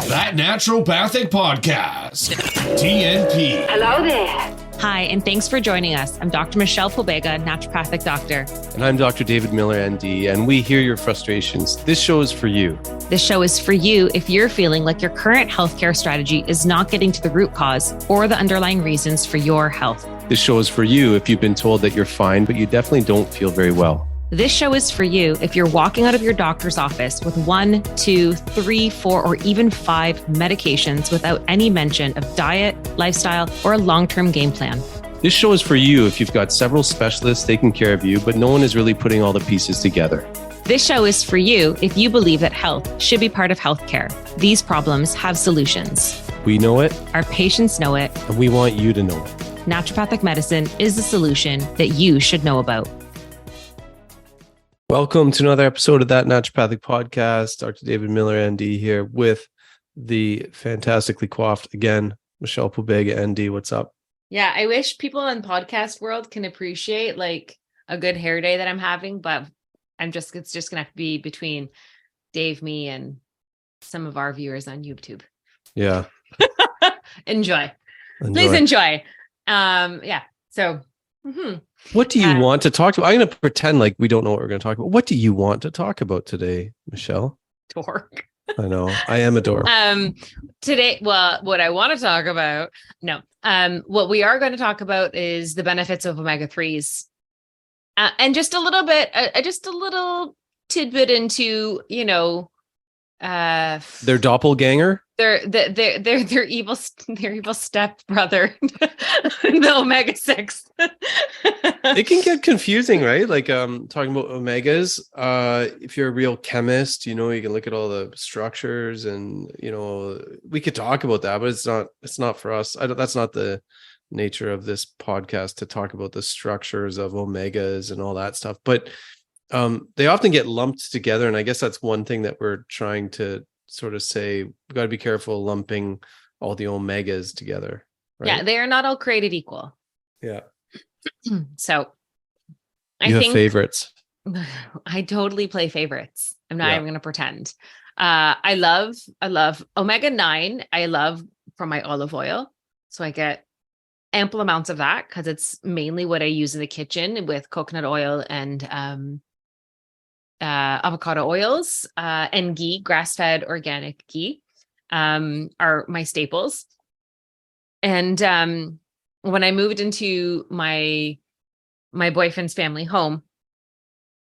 That Naturopathic Podcast. TNP. Hello there. Hi, and thanks for joining us. I'm Dr. Michelle Pobega, naturopathic doctor. And I'm Dr. David Miller, ND, and we hear your frustrations. This show is for you. This show is for you if you're feeling like your current healthcare strategy is not getting to the root cause or the underlying reasons for your health. This show is for you if you've been told that you're fine, but you definitely don't feel very well. This show is for you if you're walking out of your doctor's office with 1, 2, 3, 4, or even 5 medications without any mention of diet, lifestyle, or a long-term game plan. This show is for you if you've got several specialists taking care of you, but no one is really putting all the pieces together. This show is for you if you believe that health should be part of healthcare. These problems have solutions. We know it. Our patients know it. And we want you to know it. Naturopathic medicine is the solution that you should know about. Welcome to another episode of That Naturopathic Podcast. Dr. David Miller, ND, here with the fantastically coiffed, again, Michelle Pobega, ND. What's up? Yeah, I wish people in podcast world can appreciate like a good hair day that I'm having, but it's just gonna have to be between Dave, me, and some of our viewers on YouTube. Yeah. Enjoy. Please enjoy. Yeah. So what do you want to talk about? I'm going to pretend like we don't know what we're going to talk about. What do you want to talk about today, Michelle? Dork. I know. I am a dork. Today, well, what I want to talk about, what we are going to talk about is the benefits of omega-3s. And just a little tidbit into, their doppelganger. Their evil step brother, the omega-6. It can get confusing, right? Like talking about omegas. If you're a real chemist, you can look at all the structures, and we could talk about that, but it's not for us. That's not the nature of this podcast, to talk about the structures of omegas and all that stuff. But they often get lumped together, and I guess that's one thing that we're trying to sort of say. We've got to be careful lumping all the omegas together, right? Yeah, they are not all created equal. Yeah. So I think favorites. I totally play favorites. I'm not even going to pretend. I love omega-9. I love from my olive oil. So I get ample amounts of that because it's mainly what I use in the kitchen with coconut oil and avocado oils and ghee. Grass-fed organic ghee are my staples. And when I moved into my boyfriend's family home,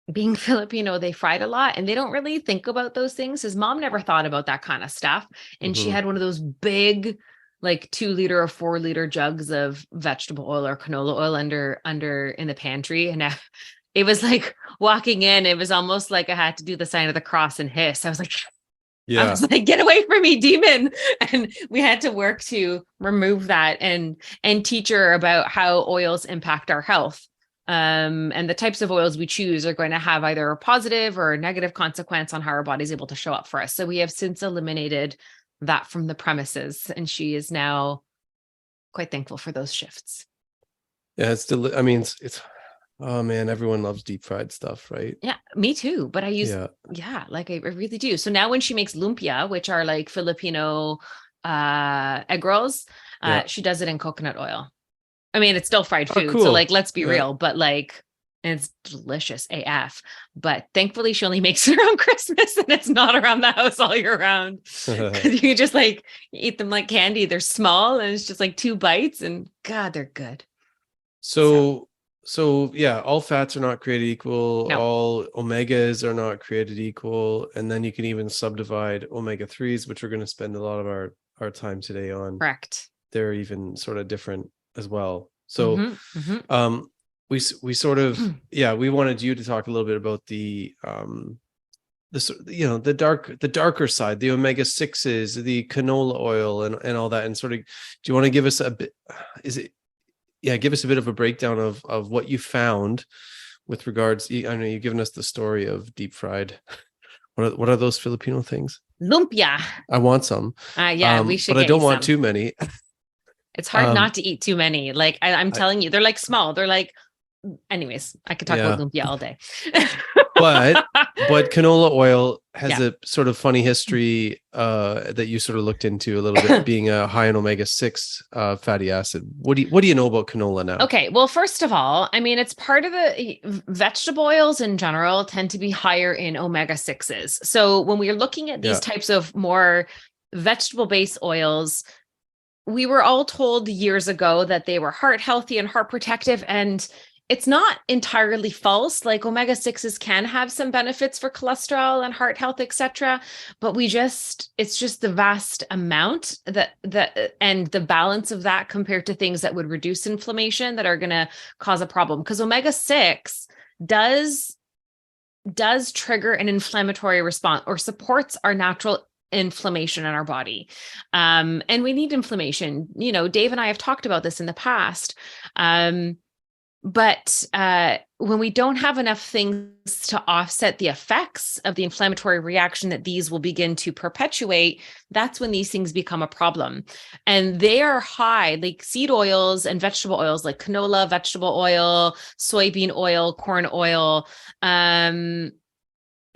being Filipino, they fried a lot and they don't really think about those things. His mom never thought about that kind of stuff. And she had one of those big, like 2-liter or 4-liter jugs of vegetable oil or canola oil under in the pantry. And it was like walking in, it was almost like I had to do the sign of the cross and hiss. I was like, get away from me, demon. And we had to work to remove that and teach her about how oils impact our health. And the types of oils we choose are going to have either a positive or a negative consequence on how our body's able to show up for us. So we have since eliminated that from the premises, and she is now quite thankful for those shifts. Yeah, it's oh man, everyone loves deep fried stuff, right? Yeah, me too. But I use, like I really do. So now when she makes lumpia, which are like Filipino egg rolls, she does it in coconut oil. I mean, it's still fried food. Cool. So like, let's be real, but like, and it's delicious AF. But thankfully she only makes it around Christmas and it's not around the house all year round. You can just like eat them like candy. They're small and it's just like 2 bites and God, they're good. So yeah, all fats are not created equal. No. All omegas are not created equal. And then you can even subdivide omega-3s, which we're going to spend a lot of our time today on. Correct. They're even sort of different as well. So we sort of, we wanted you to talk a little bit about the darker side, the omega-6s, the canola oil and all that. And sort of, do you want to give us a bit, give us a bit of a breakdown of what you found with regards, I know you've given us the story of deep fried. What are those Filipino things? Lumpia. I want some. We should. But I don't want too many. It's hard not to eat too many. Like I'm telling you, they're like small. They're like, anyways, I could talk about lumpia all day. but canola oil has Yeah. a sort of funny history that you sort of looked into a little bit, being a high in omega-6 fatty acid. What do you know about canola now? Okay. Well, first of all, I mean, it's part of the vegetable oils in general tend to be higher in omega-6s. So when we're looking at these Yeah. types of more vegetable-based oils, we were all told years ago that they were heart healthy and heart protective. And it's not entirely false. Like omega-6s can have some benefits for cholesterol and heart health, etc. But it's just the vast amount that and the balance of that compared to things that would reduce inflammation that are going to cause a problem. Because omega-6 does trigger an inflammatory response or supports our natural inflammation in our body. And we need inflammation. You know, Dave and I have talked about this in the past. But when we don't have enough things to offset the effects of the inflammatory reaction that these will begin to perpetuate, that's when these things become a problem. And they are high, like seed oils and vegetable oils, like canola, vegetable oil, soybean oil, corn oil.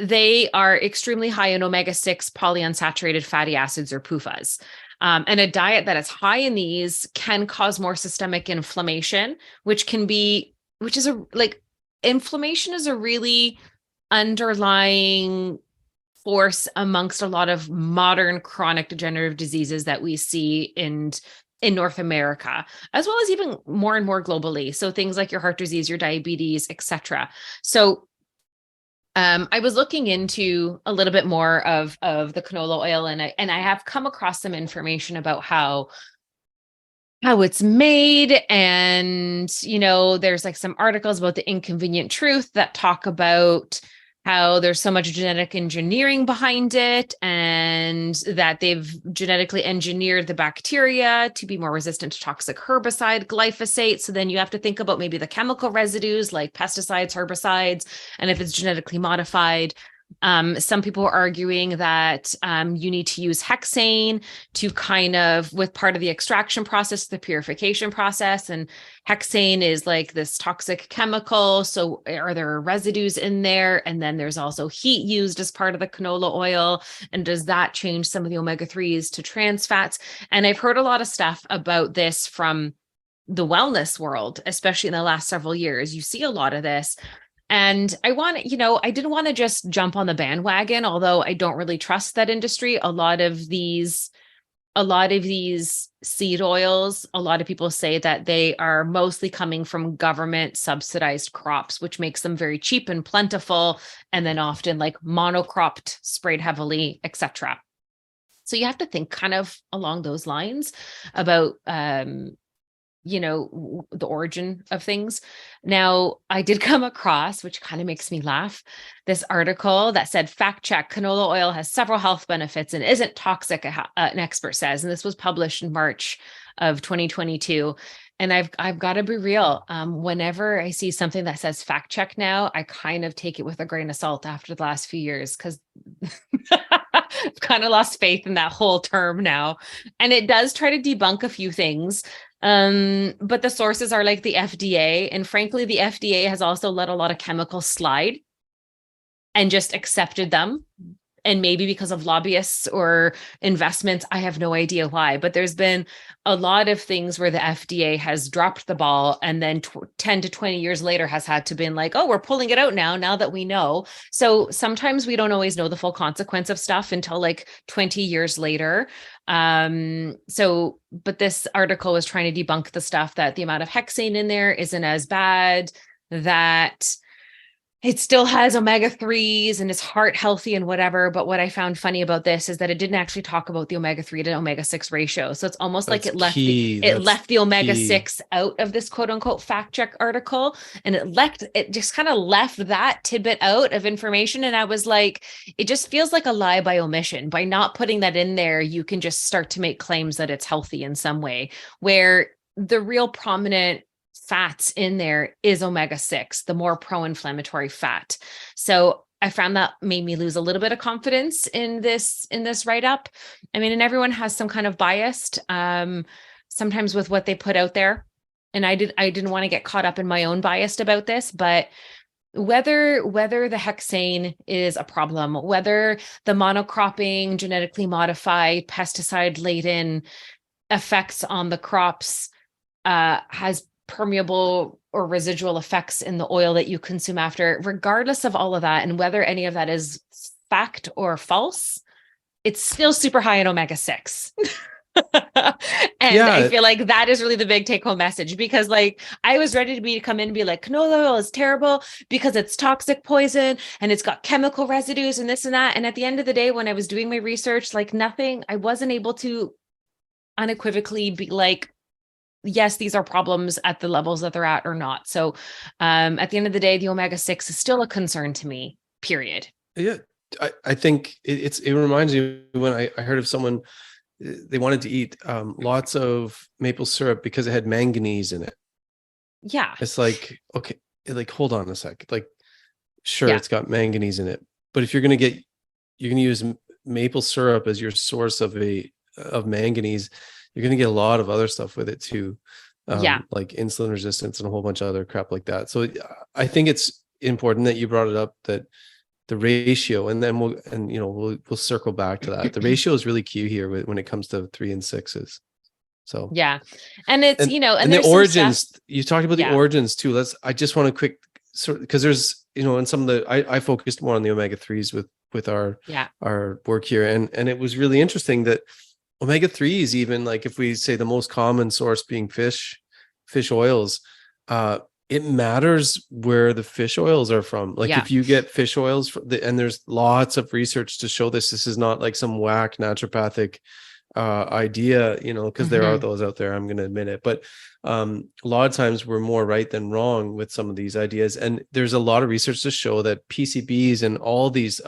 They are extremely high in omega-6 polyunsaturated fatty acids, or PUFAs. And a diet that is high in these can cause more systemic inflammation, inflammation is a really underlying force amongst a lot of modern chronic degenerative diseases that we see in North America, as well as even more and more globally. So things like your heart disease, your diabetes, etc. So I was looking into a little bit more of the canola oil, and I have come across some information about how it's made. And, you know, there's like some articles about the inconvenient truth that talk about how there's so much genetic engineering behind it, and that they've genetically engineered the bacteria to be more resistant to toxic herbicide, glyphosate. So then you have to think about maybe the chemical residues like pesticides, herbicides, and if it's genetically modified. Some people are arguing that you need to use hexane to kind of, with part of the extraction process, the purification process. And hexane is like this toxic chemical. So are there residues in there? And then there's also heat used as part of the canola oil. And does that change some of the omega-3s to trans fats? And I've heard a lot of stuff about this from the wellness world, especially in the last several years. You see a lot of this. And I didn't want to just jump on the bandwagon, although I don't really trust that industry. A lot of these seed oils, a lot of people say that they are mostly coming from government subsidized crops, which makes them very cheap and plentiful, and then often like monocropped, sprayed heavily, etc. So you have to think kind of along those lines about the origin of things. Now, I did come across, which kind of makes me laugh, this article that said, fact check, canola oil has several health benefits and isn't toxic, an expert says. And this was published in March of 2022. And I've got to be real. Whenever I see something that says fact check now, I kind of take it with a grain of salt after the last few years, because I've kind of lost faith in that whole term now. And it does try to debunk a few things. But the sources are like the FDA. And frankly, the FDA has also let a lot of chemicals slide and just accepted them. And maybe because of lobbyists or investments, I have no idea why, but there's been a lot of things where the FDA has dropped the ball, and then 10 to 20 years later has had to been like, oh, we're pulling it out now that we know. So sometimes we don't always know the full consequence of stuff until like 20 years later. But this article was trying to debunk the stuff that the amount of hexane in there isn't as bad, that it still has omega-3s and is heart healthy and whatever. But what I found funny about this is that it didn't actually talk about the omega-3 to omega-6 ratio. So it's almost like it left the omega-6 out of this quote unquote fact check article. And it just kind of left that tidbit out of information. And I was like, it just feels like a lie by omission. By not putting that in there, you can just start to make claims that it's healthy in some way, where the real prominent fats in there is omega-6, the more pro-inflammatory fat. So I found that made me lose a little bit of confidence in this write-up. I mean, and everyone has some kind of bias, sometimes with what they put out there. And I didn't want to get caught up in my own bias about this, but whether the hexane is a problem, whether the monocropping, genetically modified, pesticide laden effects on the crops has permeable or residual effects in the oil that you consume after, regardless of all of that, and whether any of that is fact or false, it's still super high in omega-6. And I feel like that is really the big take home message, because like I was ready to come in and be like, canola oil is terrible because it's toxic poison and it's got chemical residues and this and that. And at the end of the day, when I was doing my research, like I wasn't able to unequivocally be like, yes, these are problems at the levels that they're at or not. So at the end of the day, the omega-6 is still a concern to me, period. Yeah. I think it reminds me when I heard of someone, they wanted to eat lots of maple syrup because it had manganese in it. Yeah. It's like, okay, like, hold on a sec. Like, sure, it's got manganese in it, but if you're going to use maple syrup as your source of manganese, you're going to get a lot of other stuff with it too. Like insulin resistance and a whole bunch of other crap like that. So I think it's important that you brought it up, that the ratio, and then we'll circle back to that. The ratio is really key here when it comes to 3 and 6s. So yeah, and it's and the origins. You talked about the origins too. I just want to quick because there's in some of the I focused more on the omega-3s with our work here, and it was really interesting that omega-3s, even like if we say the most common source being fish oils, it matters where the fish oils are from. Like if you get fish oils and there's lots of research to show this is not like some whack naturopathic idea, because there are those out there, I'm going to admit it. But a lot of times we're more right than wrong with some of these ideas. And there's a lot of research to show that PCBs and all these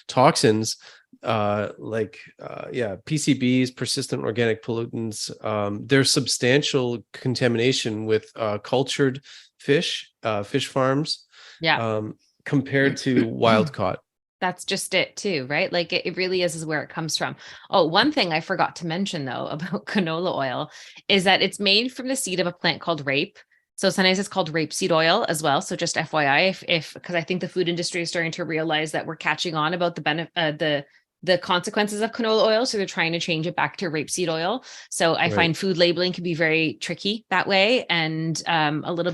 toxins, PCBs, persistent organic pollutants, there's substantial contamination with cultured fish farms, compared to wild caught. That's just it too, right? Like it really is where it comes from. Oh, one thing I forgot to mention though about canola oil is that it's made from the seed of a plant called rape. So sometimes it's called rapeseed oil as well. So just FYI, because I think the food industry is starting to realize that we're catching on about the consequences of canola oil. So they're trying to change it back to rapeseed oil. So I find food labeling can be very tricky that way, and they're a little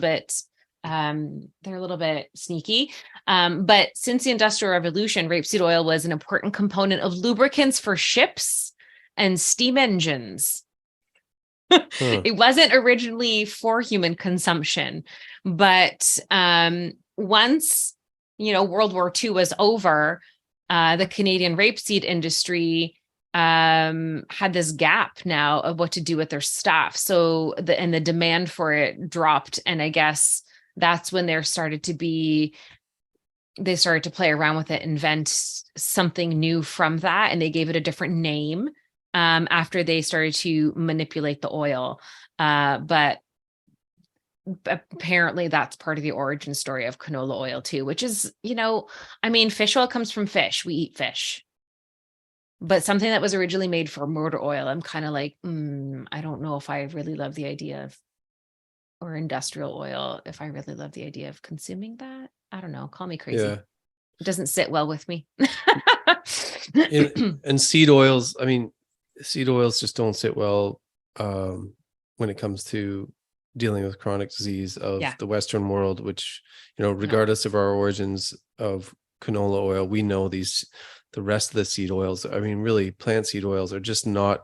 bit sneaky. But since the Industrial Revolution, rapeseed oil was an important component of lubricants for ships and steam engines. It wasn't originally for human consumption, but once World War II was over, the Canadian rapeseed industry had this gap now of what to do with their stuff. So the demand for it dropped, and I guess that's when they started to play around with it, invent something new from that, and they gave it a different name after they started to manipulate the oil. But apparently that's part of the origin story of canola oil too, which is, fish oil comes from fish. We eat fish. But something that was originally made for motor oil, I'm kind of like, I don't know if I really love the idea of, or industrial oil, if I really love the idea of consuming that. I don't know. Call me crazy. Yeah. It doesn't sit well with me. and seed oils, seed oils just don't sit well when it comes to dealing with chronic disease of the Western world, which, regardless of our origins of canola oil, we know the rest of the seed oils, really plant seed oils are just not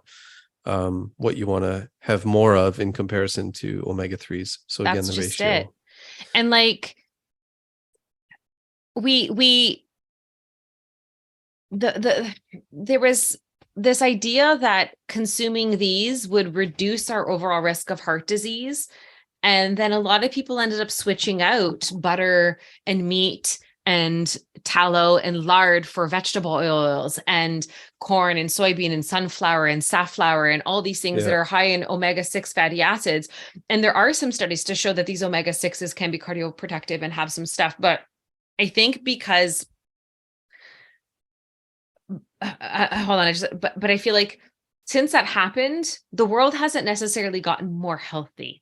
what you want to have more of in comparison to omega-3s. So again, the ratio. It. And like there was this idea that consuming these would reduce our overall risk of heart disease. And then a lot of people ended up switching out butter and meat and tallow and lard for vegetable oils and corn and soybean and sunflower and safflower and all these things that are high in omega-6 fatty acids. And there are some studies to show that these omega-6s can be cardioprotective and have some stuff. But I think because, hold on, but I feel like since that happened, the world hasn't necessarily gotten more healthy.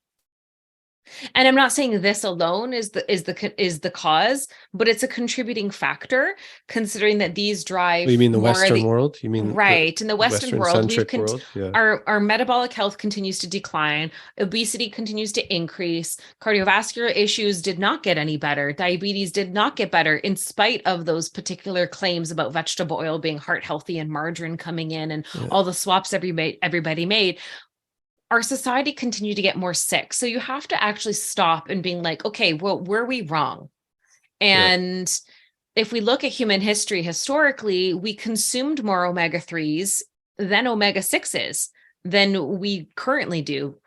And I'm not saying this alone is the cause, but it's a contributing factor, considering that these drive You mean the more of Western the world? You mean right in the Western world. Western-centric world? Yeah. Our metabolic health continues to decline, obesity continues to increase, cardiovascular issues did not get any better, diabetes did not get better, in spite of those particular claims about vegetable oil being heart healthy and margarine coming in and Yeah. all the swaps everybody made. Our society continued to get more sick. So you have to actually stop and being like, okay, well, were we wrong? And if we look at human history, historically, we consumed more omega-3s than omega-6s than we currently do.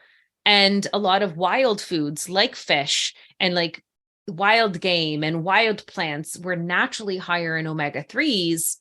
And a lot of wild foods like fish and like wild game and wild plants were naturally higher in omega-3s.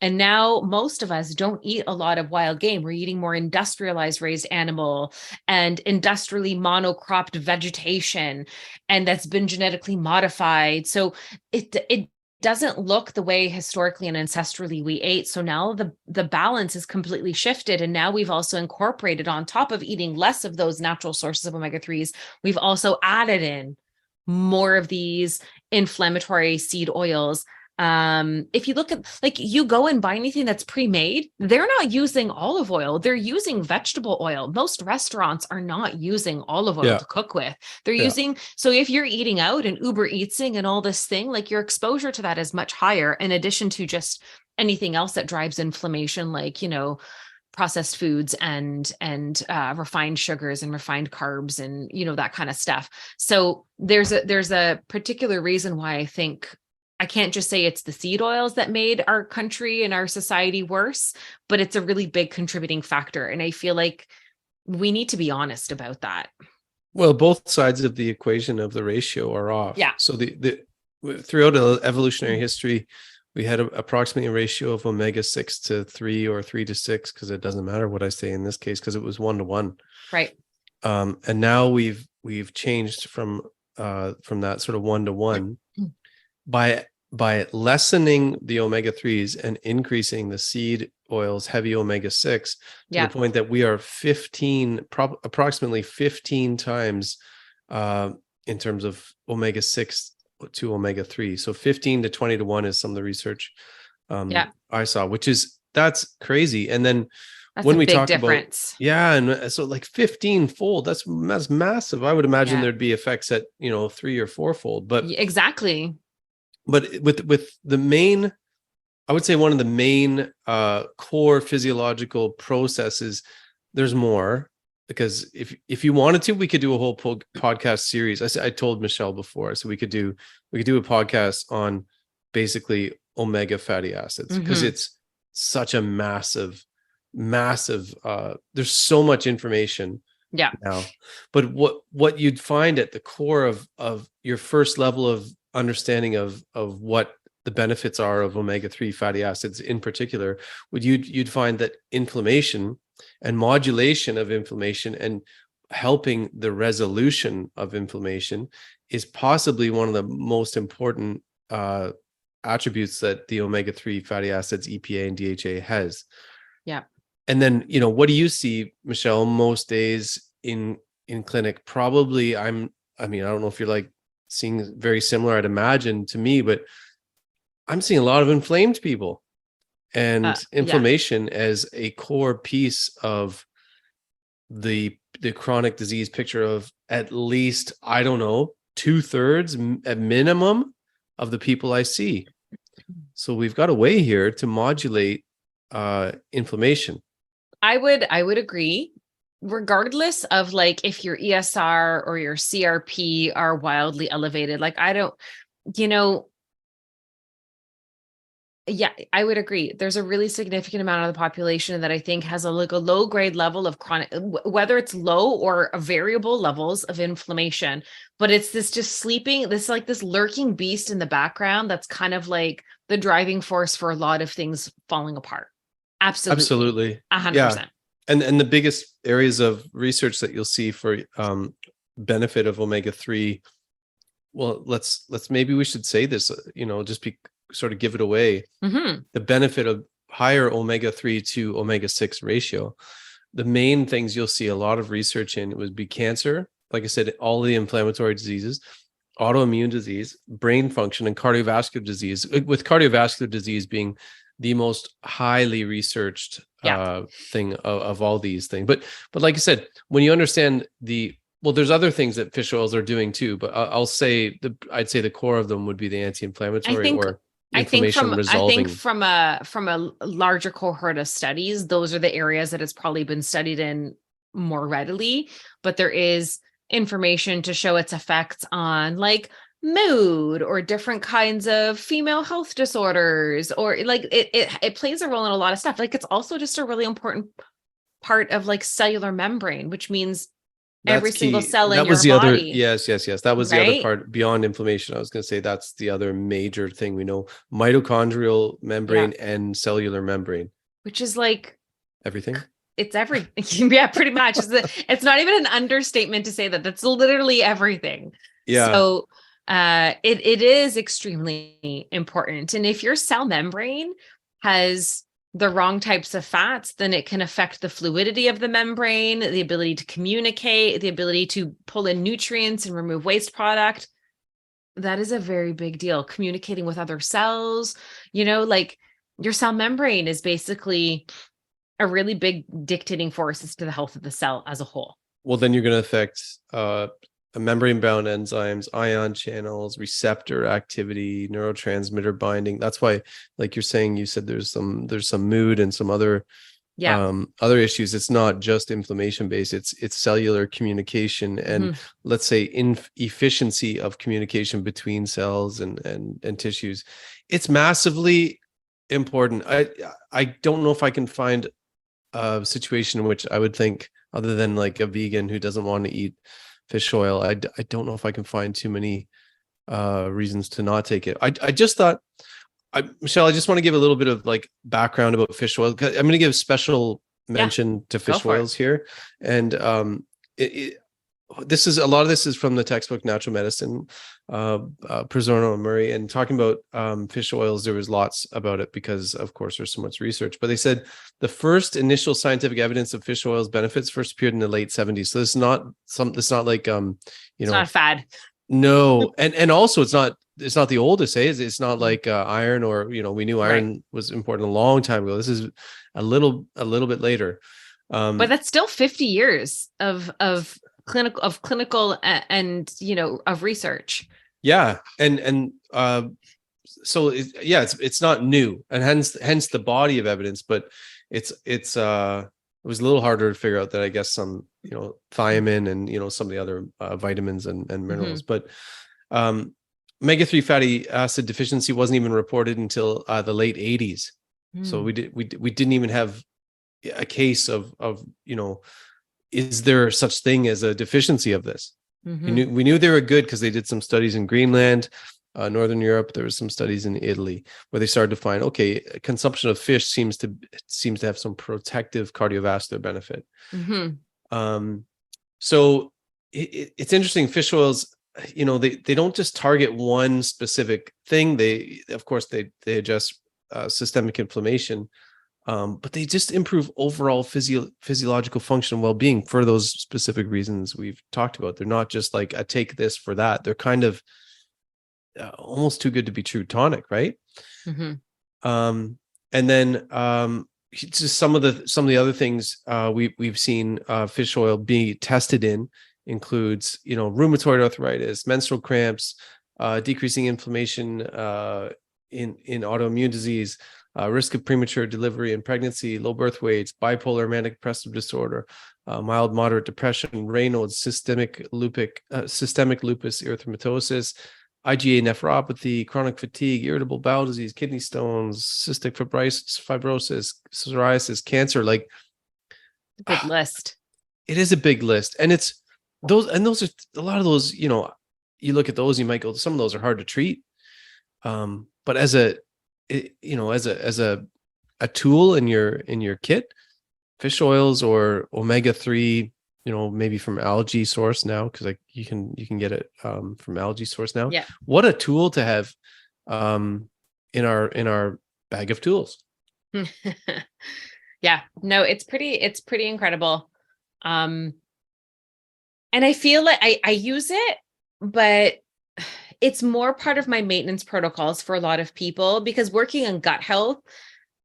And now most of us don't eat a lot of wild game. We're eating more industrialized raised animal and industrially monocropped vegetation, and that's been genetically modified. So it doesn't look the way historically and ancestrally we ate. So now the balance is completely shifted. And now we've also incorporated, on top of eating less of those natural sources of omega-3s, we've also added in more of these inflammatory seed oils. If you look at, like, you go and buy anything that's pre-made, they're not using olive oil, they're using vegetable oil. Most restaurants are not using olive oil to cook with. They're using, so if you're eating out and Uber Eatsing and all this thing, like, your exposure to that is much higher, in addition to just anything else that drives inflammation, like, processed foods and refined sugars and refined carbs and that kind of stuff. So there's a particular reason why I think I can't just say it's the seed oils that made our country and our society worse, but it's a really big contributing factor. And I feel like we need to be honest about that. Well, both sides of the equation of the ratio are off. Yeah. So throughout evolutionary history, we had approximately a ratio of omega-6 to 3 or 3 to 6, because it doesn't matter what I say in this case, because it was 1 to 1. Right. And now we've changed from that sort of 1 to 1 by lessening the omega-3s and increasing the seed oils, heavy omega-6, to the point that we are approximately 15 times in terms of omega-6 to omega-3. So 15 to 20 to 1 is some of the research I saw, that's crazy. And then when we talk difference. And so like 15-fold, that's massive. I would imagine there'd be effects at 3 or 4-fold, but exactly. But with the main, I would say one of the main core physiological processes, there's more, because if you wanted to, we could do a whole podcast series. I told Michelle before, so we could do a podcast on basically omega fatty acids, because it's such a massive, there's so much information now. But what you'd find at the core of your first level of understanding of what the benefits are of omega-3 fatty acids in particular, you'd find that inflammation and modulation of inflammation and helping the resolution of inflammation is possibly one of the most important attributes that the omega-3 fatty acids, EPA and DHA, has. Yeah. And then, what do you see, Michelle, most days in clinic? Probably I don't know if you're like seeing very similar, I'd imagine, to me, but I'm seeing a lot of inflamed people, and inflammation as a core piece of the chronic disease picture of at least, I don't know, 2/3 at minimum of the people I see. So we've got a way here to modulate inflammation. I would agree. Regardless of like if your ESR or your CRP are wildly elevated, like I would agree. There's a really significant amount of the population that I think has a low grade level of chronic, whether it's low or variable levels of inflammation, but it's this lurking beast in the background that's kind of like the driving force for a lot of things falling apart. Absolutely. 100%. Yeah. And the biggest areas of research that you'll see for benefit of omega-3, well, maybe we should say this, just sort of give it away. The benefit of higher omega-3 to omega-6 ratio. The main things you'll see a lot of research in would be cancer like I said, all the inflammatory diseases, autoimmune disease, brain function, and cardiovascular disease, with cardiovascular disease being the most highly researched thing of all these things. But like I said, when you understand there's other things that fish oils are doing too, but I'd say the core of them would be the anti-inflammatory or inflammation resolving. I think from a larger cohort of studies, those are the areas that it's probably been studied in more readily, but there is information to show its effects on like mood or different kinds of female health disorders, or like it plays a role in a lot of stuff. Like it's also just a really important part of like cellular membrane, which means every single cell in your body. Yes. That was the other part beyond inflammation. I was going to say that's the other major thing we know: mitochondrial membrane and cellular membrane, which is like everything. It's everything. Yeah, pretty much. It's not even an understatement to say that. That's literally everything. Yeah. So it is extremely important. And if your cell membrane has the wrong types of fats, then it can affect the fluidity of the membrane, the ability to communicate, the ability to pull in nutrients and remove waste product. That is a very big deal. Communicating with other cells, like your cell membrane is basically a really big dictating force as to the health of the cell as a whole. Well, then you're going to affect membrane-bound enzymes, ion channels, receptor activity, neurotransmitter binding. That's why, like you're saying, you said there's some mood and some other issues. It's not just inflammation based. It's cellular communication and let's say efficiency of communication between cells and tissues. It's massively important. I don't know if I can find a situation in which I would think, other than like a vegan who doesn't want to eat fish oil, I don't know if I can find too many reasons to not take it. I just thought, Michelle, I just want to give a little bit of like background about fish oil. I'm going to give special mention to fish oils here. And this is from the textbook Natural Medicine, Pizzorno and Murray, and talking about fish oils. There was lots about it because, of course, there's so much research. But they said the first initial scientific evidence of fish oils benefits first appeared in the late 70s. So it's not like it's not a fad. No, and also it's not the oldest. It's not like iron, or we knew iron was important a long time ago. This is a little bit later. But that's still 50 years of clinical and of research. Yeah. And so it's not new, and hence the body of evidence, but it was a little harder to figure out that I guess some thiamine and some of the other vitamins and minerals, but omega-3 fatty acid deficiency wasn't even reported until the late 80s. So we didn't even have a case of is there such thing as a deficiency of this? We knew they were good because they did some studies in Greenland, Northern Europe. There was some studies in Italy where they started to find, okay, consumption of fish seems to have some protective cardiovascular benefit. So it's interesting. Fish oils, they don't just target one specific thing. They address systemic inflammation. But they just improve overall physiological function and well-being for those specific reasons we've talked about. They're not just like a take this for that. They're kind of almost too good to be true tonic, right? And then just some of the other things we've seen fish oil be tested in includes rheumatoid arthritis, menstrual cramps, decreasing inflammation in autoimmune disease, risk of premature delivery and pregnancy, low birth weights, bipolar manic depressive disorder, mild moderate depression, Raynaud's, systemic lupus erythematosus, IgA nephropathy, chronic fatigue, irritable bowel disease, kidney stones, cystic fibrosis, psoriasis, cancer. Like, big list. It is a big list, and it's those are a lot of those. You look at those, you might go, some of those are hard to treat, but as a tool in your kit, fish oils or omega-3, maybe from algae source now, because like you can get it from algae source now. Yeah. What a tool to have in our bag of tools. Yeah. No, it's pretty incredible. And And I feel like I use it, but it's more part of my maintenance protocols for a lot of people, because working on gut health,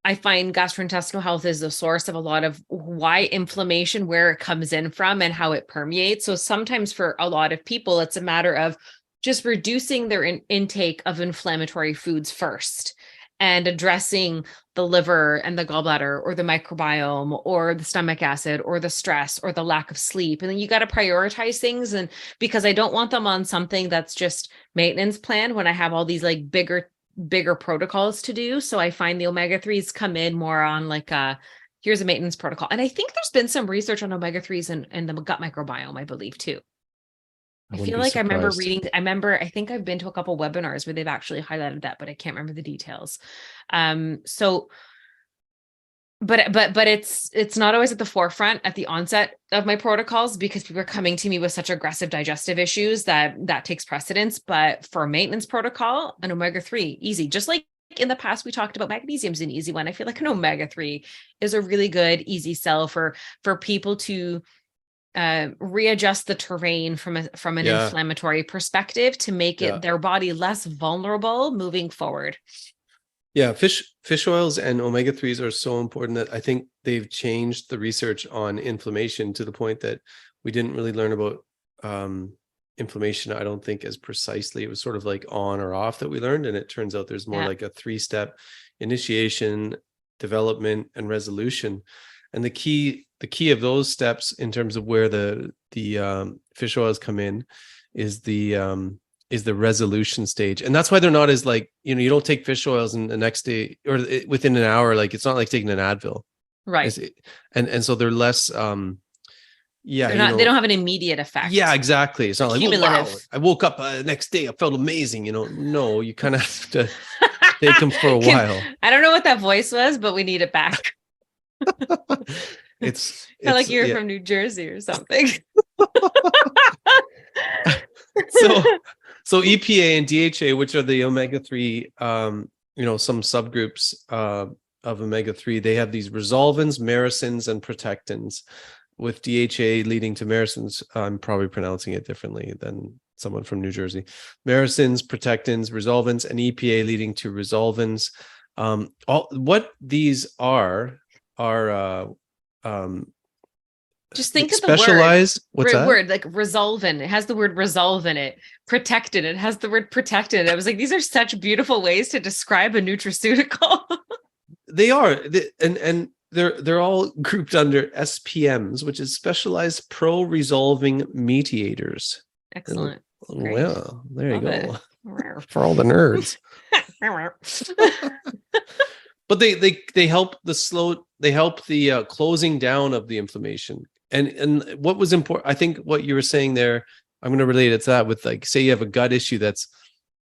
I find gastrointestinal health is the source of a lot of why inflammation, where it comes in from and how it permeates. So sometimes for a lot of people, it's a matter of just reducing their intake of inflammatory foods first and addressing the liver and the gallbladder or the microbiome or the stomach acid or the stress or the lack of sleep. And then you got to prioritize things. And because I don't want them on something that's just maintenance plan when I have all these like bigger protocols to do. So I find the omega-3s come in more on like here's a maintenance protocol. And I think there's been some research on omega-3s and the gut microbiome, I believe too. I feel like I think I've been to a couple webinars where they've actually highlighted that, but I can't remember the details. So, but it's not always at the forefront at the onset of my protocols, because people are coming to me with such aggressive digestive issues that takes precedence. But for a maintenance protocol, an omega-3, easy. Just like in the past, we talked about magnesium's an easy one. I feel like an omega-3 is a really good, easy sell for people to readjust the terrain from an inflammatory perspective to make it their body less vulnerable moving forward. Yeah, fish oils and omega-3s are so important that I think they've changed the research on inflammation to the point that we didn't really learn about inflammation, I don't think, as precisely. It was sort of like on or off that we learned, and it turns out there's more like a 3-step: initiation, development, and resolution. And the key of those steps in terms of where the fish oils come in is the resolution stage. And that's why they're not as like, you don't take fish oils and the next day or within an hour, like it's not like taking an Advil. Right. And so they're less, they don't have an immediate effect. Yeah, exactly. It's not like, oh, wow, I woke up the next day, I felt amazing. No, you kind of have to take them for a while. I don't know what that voice was, but we need it back. It's like you're from New Jersey or something. So EPA and DHA, which are the omega-3, some subgroups of omega-3, they have these resolvins, mycins, and protectins, with DHA leading to mycins. I'm probably pronouncing it differently than someone from New Jersey. Mycins, protectins, resolvins, and EPA leading to resolvins. What these are just think of specialized the word like resolvin. It has the word resolve in it. Protected, it has the word protected. I was like, these are such beautiful ways to describe a nutraceutical. They are, and they're all grouped under SPMs, which is specialized pro-resolving mediators. Excellent. Well, there you go. For all the nerds. But they help the closing down of the inflammation. And what was important, I think what you were saying there, I'm going to relate it to that with, like, say you have a gut issue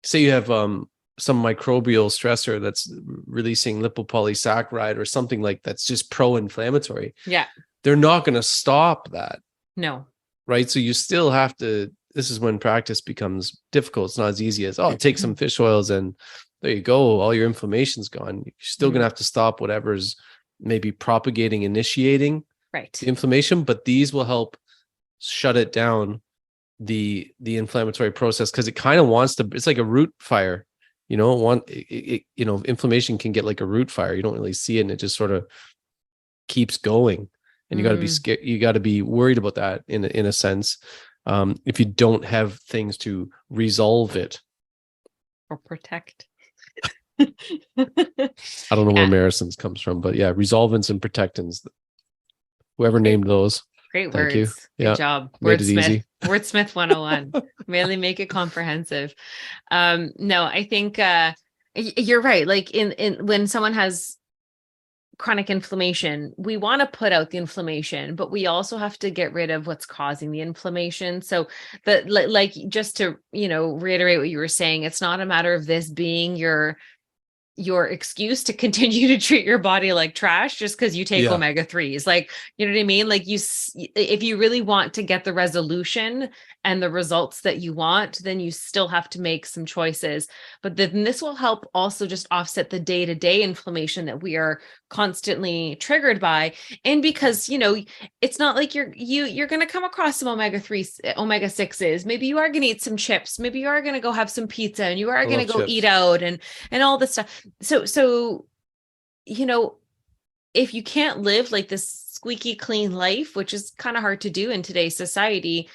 say you have some microbial stressor that's releasing lipopolysaccharide or something like that's just pro-inflammatory. Yeah. They're not going to stop that. No. Right. So you still have to, this is when practice becomes difficult. It's not as easy as, take some fish oils and there you go, all your inflammation's gone. You're still going to have to stop whatever's maybe propagating, initiating the inflammation, but these will help shut it down, the inflammatory process, because it kind of wants to, it's like a root fire, inflammation can get like a root fire. You don't really see it, and it just sort of keeps going, and you got to be scared. You got to be worried about that in a sense, if you don't have things to resolve it or protect. I don't know where mycins comes from, but yeah, resolvins and protectins. Whoever named those. Great Thank words. You. Good job. Wordsmith. Wordsmith 101. Really make it comprehensive. No, I think you're right. Like in when someone has chronic inflammation, we want to put out the inflammation, but we also have to get rid of what's causing the inflammation. So like just to, reiterate what you were saying, it's not a matter of this being your your excuse to continue to treat your body like trash just because you take Yeah. omega-3s. Like, you know what I mean? Like if you really want to get the resolution and the results that you want, then you still have to make some choices. But then this will help also just offset the day-to-day inflammation that we are constantly triggered by. And because, it's not like you're going to come across some omega-3s, omega-6s. Maybe you are going to eat some chips. Maybe you are going to go have some pizza, and you are going to go chips. eat out and all this stuff. So, if you can't live like this squeaky clean life, which is kind of hard to do in today's society,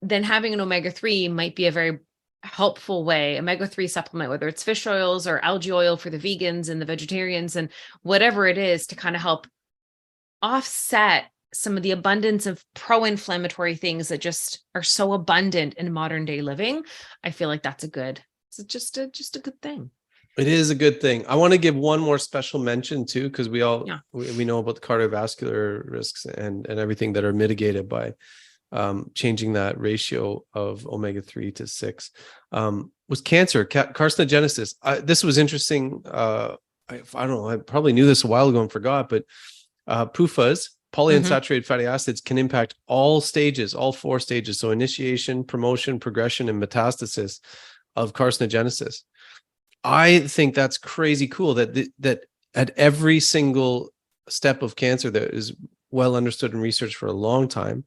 then having an omega-3 might be a very helpful way, omega-3 supplement, whether it's fish oils or algae oil for the vegans and the vegetarians and whatever it is, to kind of help offset some of the abundance of pro-inflammatory things that just are so abundant in modern day living. I feel like it's just a good thing. It is a good thing. I want to give one more special mention too, because we know about the cardiovascular risks and everything that are mitigated by changing that ratio of omega-3 to 6. Was cancer, carcinogenesis. This was interesting. I don't know, I probably knew this a while ago and forgot, but PUFAs, polyunsaturated fatty acids, can impact all 4 stages. So initiation, promotion, progression, and metastasis of carcinogenesis. I think that's crazy cool that at every single step of cancer that is well understood and researched for a long time,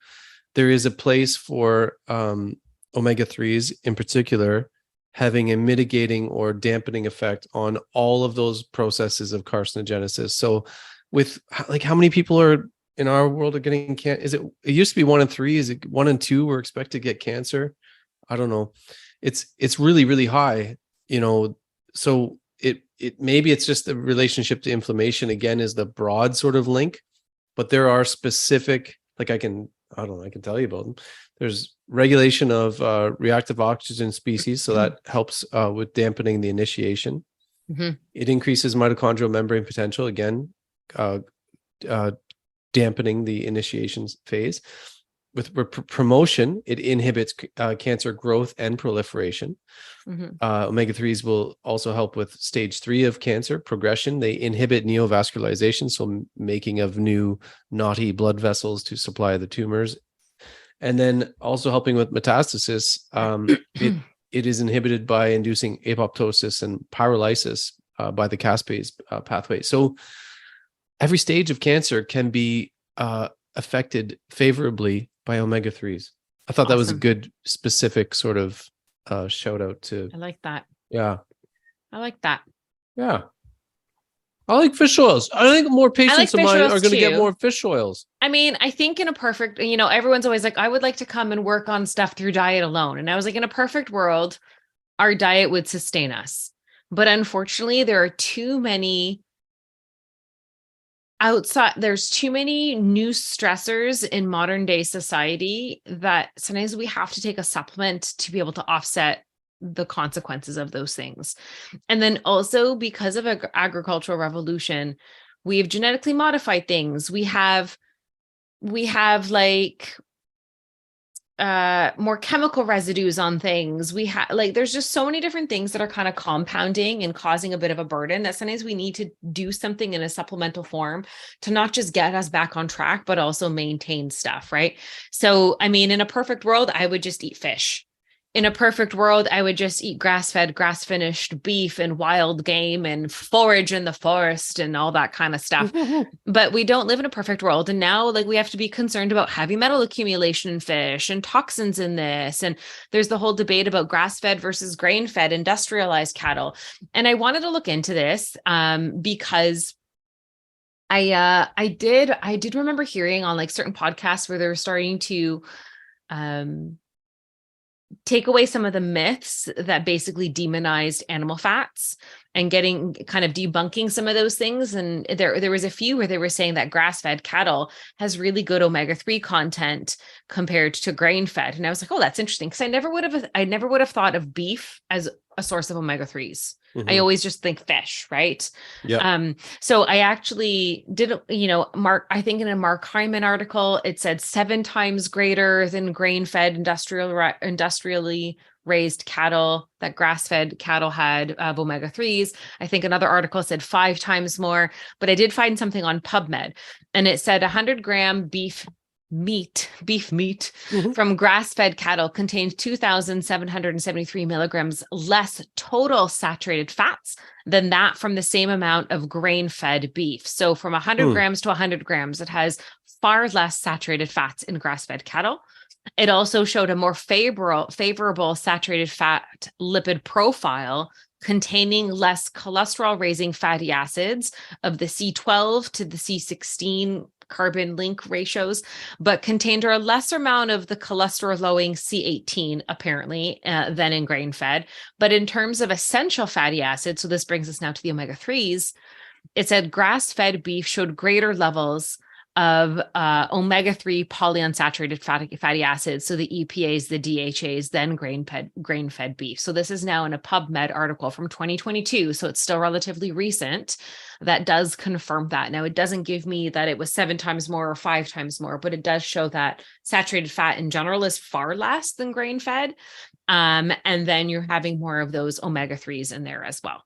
there is a place for omega-3s in particular having a mitigating or dampening effect on all of those processes of carcinogenesis. So with like how many people are in our world are getting cancer? It used to be 1 in 3. Is it 1 in 2 we're expected to get cancer? I don't know. It's really, really high, so it maybe it's just the relationship to inflammation again is the broad sort of link, but there are specific, like I can tell you about them. There's regulation of reactive oxygen species, so that helps with dampening the initiation. Mm-hmm. It increases mitochondrial membrane potential, again, dampening the initiation phase. With promotion, it inhibits cancer growth and proliferation. Mm-hmm. Omega-3s will also help with stage 3 of cancer progression. They inhibit neovascularization, so making of new knotty blood vessels to supply the tumors. And then also helping with metastasis, it is inhibited by inducing apoptosis and pyrolysis by the caspase pathway. So every stage of cancer can be affected favorably by omega-3s. I thought that was a good specific sort of shout out to. I like that. Yeah. I like that. Yeah. I like fish oils. I think more patients of mine are going to get more fish oils. I mean, I think in a perfect, everyone's always like, I would like to come and work on stuff through diet alone. And I was like, in a perfect world, our diet would sustain us. But unfortunately, there are too many there's too many new stressors in modern day society that sometimes we have to take a supplement to be able to offset the consequences of those things. And then also because of agricultural revolution, we've genetically modified things. We have like more chemical residues on things. We have there's just so many different things that are kind of compounding and causing a bit of a burden that sometimes we need to do something in a supplemental form to not just get us back on track, but also maintain stuff. Right. So, I mean, in a perfect world, I would just eat fish. In a perfect world, I would just eat grass-fed, grass-finished beef and wild game and forage in the forest and all that kind of stuff. But we don't live in a perfect world. And now we have to be concerned about heavy metal accumulation in fish and toxins in this. And there's the whole debate about grass-fed versus grain-fed industrialized cattle. And I wanted to look into this because I did remember hearing on certain podcasts where they were starting to take away some of the myths that basically demonized animal fats and getting kind of debunking some of those things. And there was a few where they were saying that grass-fed cattle has really good omega-3 content compared to grain-fed. And I was like, oh, that's interesting. Because I never would have thought of beef as a source of omega-3s. Mm-hmm. I always just think fish, right? Yeah. So I actually did, I think in a Mark Hyman article, it said 7 times greater than grain-fed industrially raised cattle, that grass-fed cattle had of omega-3s. I think another article said 5 times more, but I did find something on PubMed, and it said 100-gram beef meat from grass-fed cattle contained 2,773 milligrams less total saturated fats than that from the same amount of grain-fed beef. So from 100 grams to 100 grams, it has far less saturated fats in grass-fed cattle. It also showed a more favorable saturated fat lipid profile containing less cholesterol-raising fatty acids of the C12 to the C16 carbon link ratios, but contained a lesser amount of the cholesterol-lowering C18, apparently, than in grain-fed. But in terms of essential fatty acids, so this brings us now to the omega-3s, it said grass-fed beef showed greater levels of omega-3 polyunsaturated fatty acids, so the EPAs, the DHAs, than grain-fed beef. So this is now in a PubMed article from 2022, so it's still relatively recent, that does confirm that. Now, it doesn't give me that it was 7 times more or 5 times more, but it does show that saturated fat in general is far less than grain-fed. And then you're having more of those omega-3s in there as well.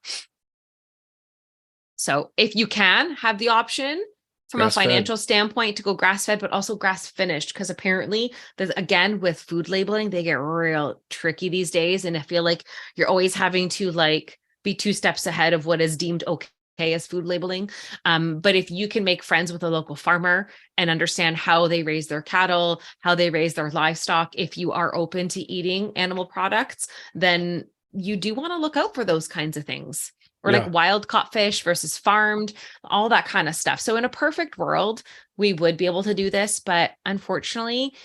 So if you can have the option from a financial standpoint to go grass-fed, but also grass-finished, because apparently, again, with food labeling, they get real tricky these days. And I feel like you're always having to like be 2 steps ahead of what is deemed okay as food labeling. But if you can make friends with a local farmer and understand how they raise their cattle, how they raise their livestock, if you are open to eating animal products, then you do want to look out for those kinds of things. Or like wild caught fish versus farmed, all that kind of stuff. So in a perfect world, we would be able to do this, but unfortunately,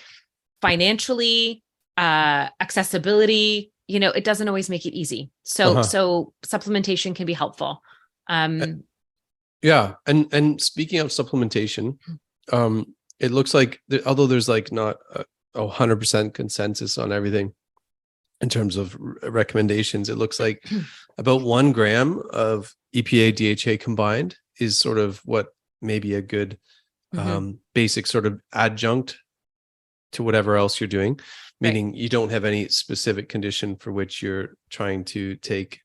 financially, accessibility, it doesn't always make it easy. So supplementation can be helpful. And speaking of supplementation, it looks like although there's like not a 100% consensus on everything in terms of recommendations, it looks like about 1 gram of EPA DHA combined is sort of what maybe a good basic sort of adjunct to whatever else you're doing, meaning you don't have any specific condition for which you're trying to take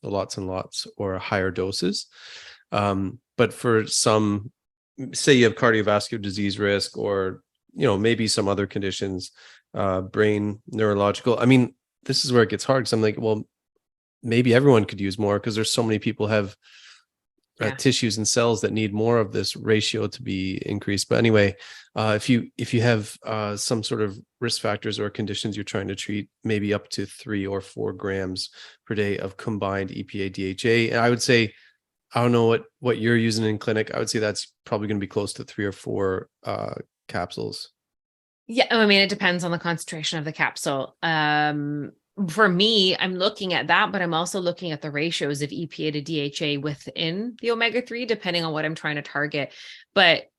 lots and lots or higher doses. But for some, say you have cardiovascular disease risk, or maybe some other conditions, brain, neurological. I mean, this is where it gets hard, because I'm like, well, maybe everyone could use more, because there's so many people have tissues and cells that need more of this ratio to be increased. But anyway, if you have some sort of risk factors or conditions you're trying to treat, maybe up to 3 or 4 grams per day of combined EPA DHA. And I would say, I don't know what you're using in clinic. I would say that's probably going to be close to 3 or 4 capsules. Yeah, I mean, it depends on the concentration of the capsule. For me, I'm looking at that, but I'm also looking at the ratios of EPA to DHA within the omega-3, depending on what I'm trying to target. But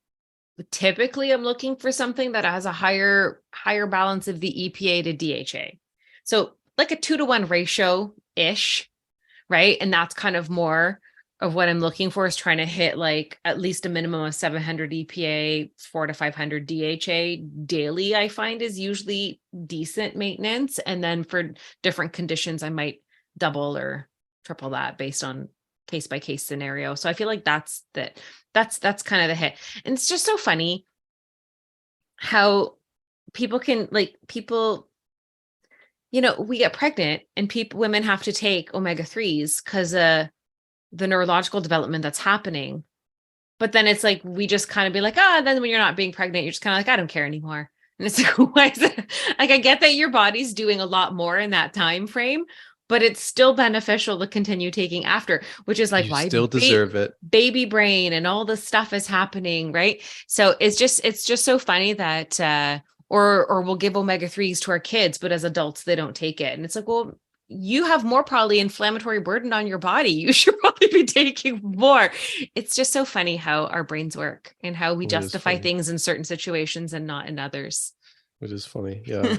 typically, I'm looking for something that has a higher balance of the EPA to DHA. So like a 2-to-1 ratio-ish, right? And that's kind of more of what I'm looking for, is trying to hit like at least a minimum of 700 EPA, 400 to 500 DHA daily, I find is usually decent maintenance. And then for different conditions, I might double or triple that based on case by case scenario. So I feel like that's kind of the hit. And it's just so funny how people can we get pregnant and women have to take omega-3s because the neurological development that's happening. But then it's like, we just kind of be like, then when you're not being pregnant, you're just kind of like, I don't care anymore. And it's like, why is it? Like, I get that your body's doing a lot more in that time frame, but it's still beneficial to continue taking after, which is like, why still deserve it. Baby brain and all this stuff is happening. Right. So it's just so funny that, or we'll give omega-3s to our kids, but as adults, they don't take it. And it's like, well, you have more probably inflammatory burden on your body. You should probably be taking more. It's just so funny how our brains work and how we justify things in certain situations and not in others. Which is funny. Yeah.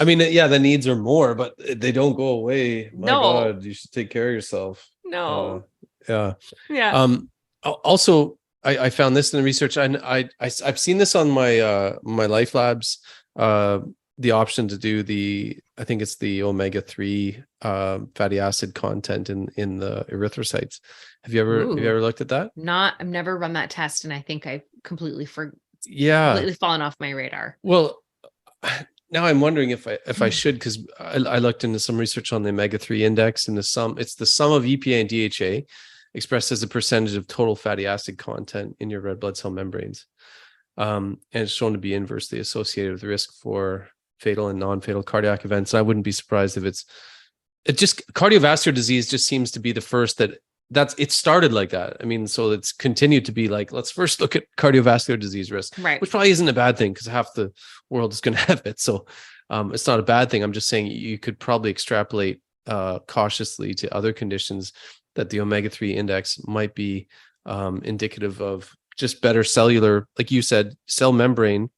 I mean, the needs are more, but they don't go away. My God, you should take care of yourself. No. Yeah. Also, I found this in the research, and I've seen this on my my Life Labs the option to do I think it's the omega-3 fatty acid content in the erythrocytes. Have you ever looked at that? I've never run that test, and I think I completely fallen off my radar. Well, now I'm wondering if I should, because I looked into some research on the omega-3 index, and it's the sum of EPA and DHA expressed as a percentage of total fatty acid content in your red blood cell membranes. And it's shown to be inversely associated with risk for fatal and non-fatal cardiac events. I wouldn't be surprised if cardiovascular disease just seems to be the first it started like that. I mean, so it's continued to be like, let's first look at cardiovascular disease risk, right? Which probably isn't a bad thing, because half the world is going to have it. So it's not a bad thing. I'm just saying you could probably extrapolate cautiously to other conditions that the omega-3 index might be indicative of just better cellular, like you said, cell membrane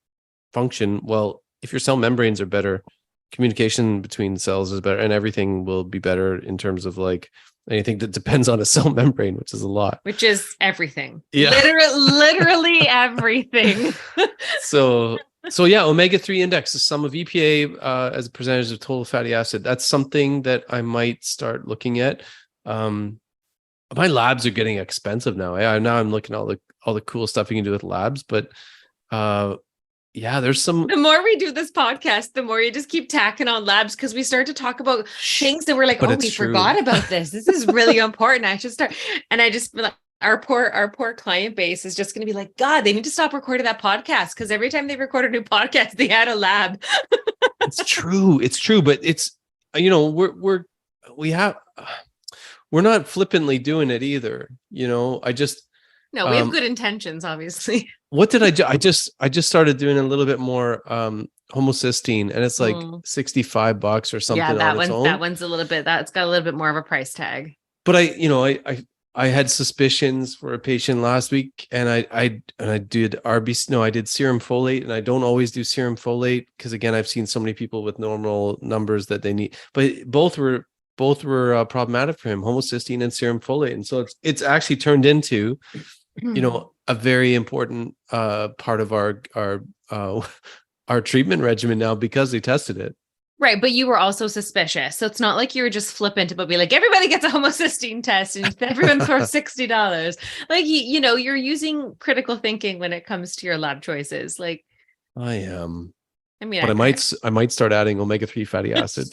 function. Well, if your cell membranes are better, communication between cells is better, and everything will be better in terms of like anything that depends on a cell membrane, which is a lot. Which is everything. Yeah. Literally everything. So yeah, omega-3 index, the sum of EPA as a percentage of total fatty acid. That's something that I might start looking at. My labs are getting expensive now. Now I'm looking at all the cool stuff you can do with labs, but yeah, there's some. The more we do this podcast, the more you just keep tacking on labs, because we start to talk about things that we're like, oh, we forgot about this. This is really important. I should start. And I just feel like our poor client base is just going to be like, God, they need to stop recording that podcast, because every time they record a new podcast, they had a lab. It's true. But it's, we're not flippantly doing it either. No, we have good intentions, obviously. What did I do? I just started doing a little bit more homocysteine, and it's like $65 or something. Yeah, that one's a little bit, that's got a little bit more of a price tag. But I had suspicions for a patient last week, and I did RBC. No, I did serum folate, and I don't always do serum folate because, again, I've seen so many people with normal numbers that they need, but both were problematic for him, homocysteine and serum folate. And so it's actually turned into, a very important part of our treatment regimen now, because they tested it. Right. But you were also suspicious. So it's not like you were just flippant but be like, everybody gets a homocysteine test and everyone's for $60. Like, you're using critical thinking when it comes to your lab choices. Like, I am. I mean, but I might start adding omega-3 fatty acid.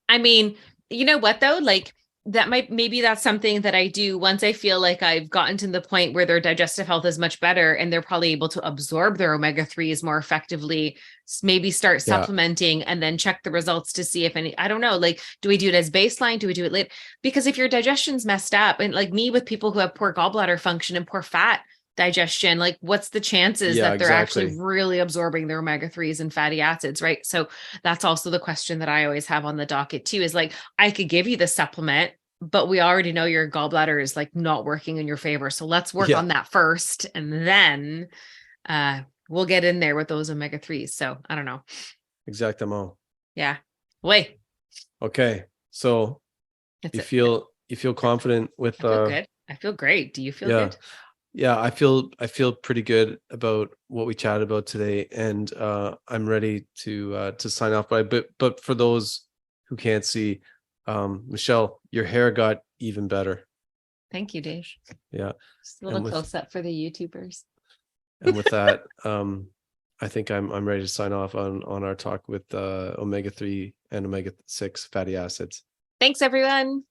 I mean, you know what though? Like, maybe that's something that I do once I feel like I've gotten to the point where their digestive health is much better and they're probably able to absorb their omega-3s more effectively. Maybe start supplementing and then check the results to see if any, I don't know, like, do we do it as baseline? Do we do it late? Because if your digestion's messed up, and like me with people who have poor gallbladder function and poor fat digestion, like what's the chances that they're actually really absorbing their omega-3s and fatty acids, right? So that's also the question that I always have on the docket too, is like, I could give you the supplement, but we already know your gallbladder is like not working in your favor. So let's work on that first, and then we'll get in there with those omega-3s. So I don't know. Exactamo. Yeah. Wait. Okay. So you feel confident with I feel good. I feel great. Do you feel good? Yeah, I feel pretty good about what we chatted about today, and I'm ready to sign off. But for those who can't see, Michelle, your hair got even better. Thank you, Dave. Yeah, just a little close up for the YouTubers. And with that, I think I'm ready to sign off on our talk with omega-3 and omega-6 fatty acids. Thanks, everyone.